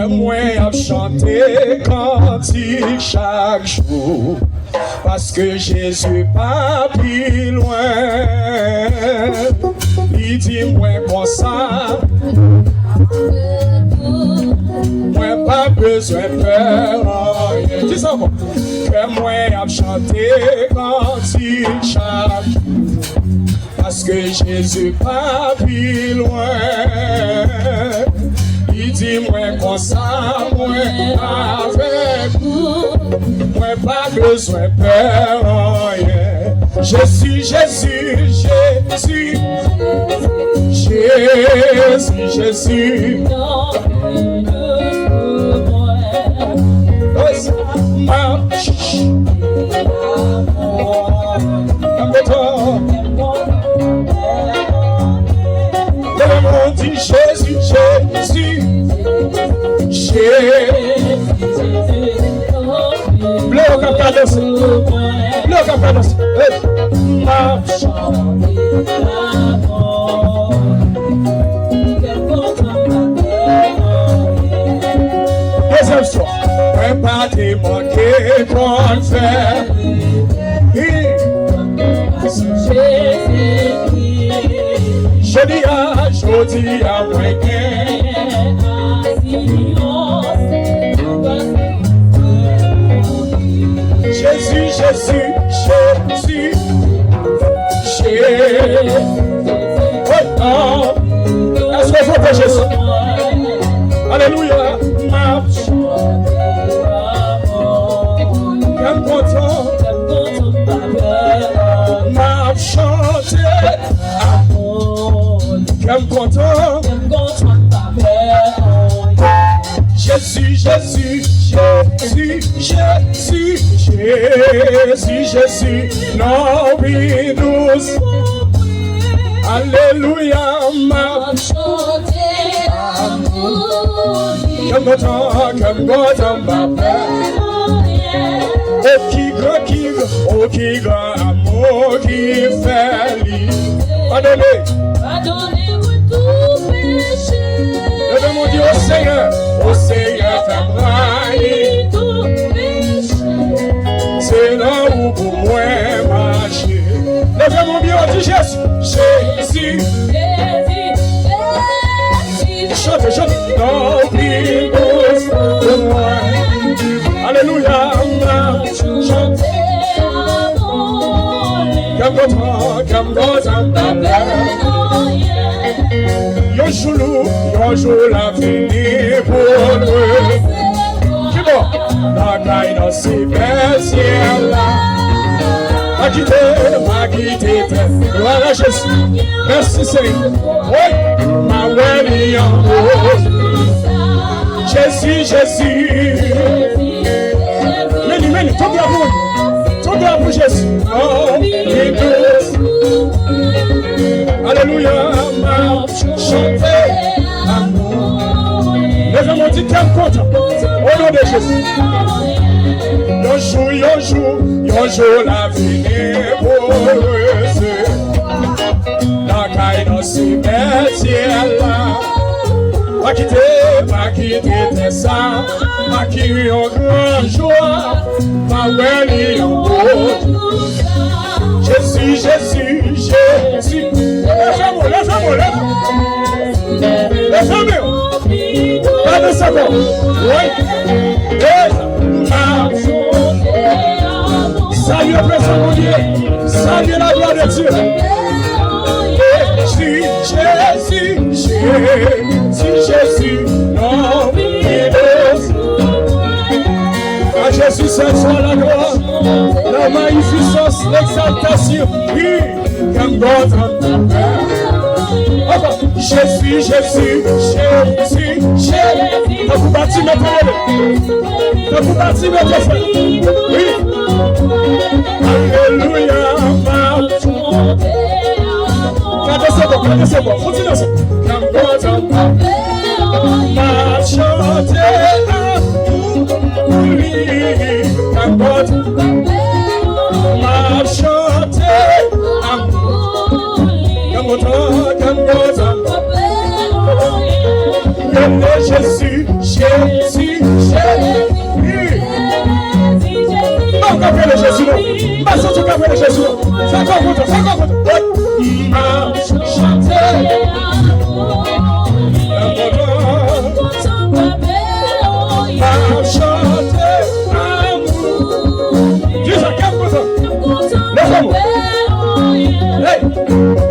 que moi à chanter cantique chaque jour. Parce que Jésus pas plus loin. Il dit moi comme ça. Moi pas besoin de peur. Dis ça moi. Que moi à chanter cantique chaque jour. Parce que Jésus pas plus loin. Il dit moi comme ça, moi avec vous. Moi pas besoin de peur. Jésus, Jésus, Jésus. Jésus, Jésus. Dit Jésus, Jésus, Jésus. Bleu au cap cadence, bleu au cap cadence. Marche. Deuxième soir, un pas démanqué qu'on fait. Jodi à moi Jésus, Jésus, Jésus, Jésus. Est-ce que vous faites Jésus? Alléluia. Qu'aime content, m'a chanté. Qu'aime content, Jésus, Jésus, Jésus, Jésus, Jésus, Jésus, non, oui, douce. Alléluia, m'a chanté. Qu'aime content, ma paix. Oh, qui grand amour qui fait lui. Pardonnez-moi tout péché. Levez-moi Dieu au Seigneur, fais-moi tout péché. C'est là où pour moi marcher. Levez-moi Dieu, dit Jésus, Jésus, Jésus. Chante, chante. Non, prie pour moi. Alléluia, chante. Comme God, Yon jour la fini pour nous. Qui bon? La caille dans ces belles ciels là. Ma quitter, gloire à Jésus. Merci Seigneur. Oui, ma welle en haut. Jésus, Jésus. Meni, tout bien pour Jésus. Oh, alléluia, chantez amour. Les hommes ont dit qu'elle compte au nom de Jésus. Yon jour la vie pour eux. La caille dans ces belles ciels là. Ma quitter tes sangs. Ma qui en grand joie. Ma welle en haut. Jésus, Jésus, Jésus. Lève-moi. Pas de savoir. Oui. Salut le présent mon Dieu. Salut la gloire de Dieu. Jésus. Non, à Jésus, c'est soit la gloire, la magnificence, l'exaltation. Oui, comme God. Jésus. T'as vous bâti notre frère. Oui. Alléluia. Cadez-c'est bon. Continuez ça. Comme God. M'a chanté comme God. M'a chanté comme God. Jésus, Jésus. Si Jésus. Pas encore de Jésus. Pas sortir de Jésus. C'est encore contre.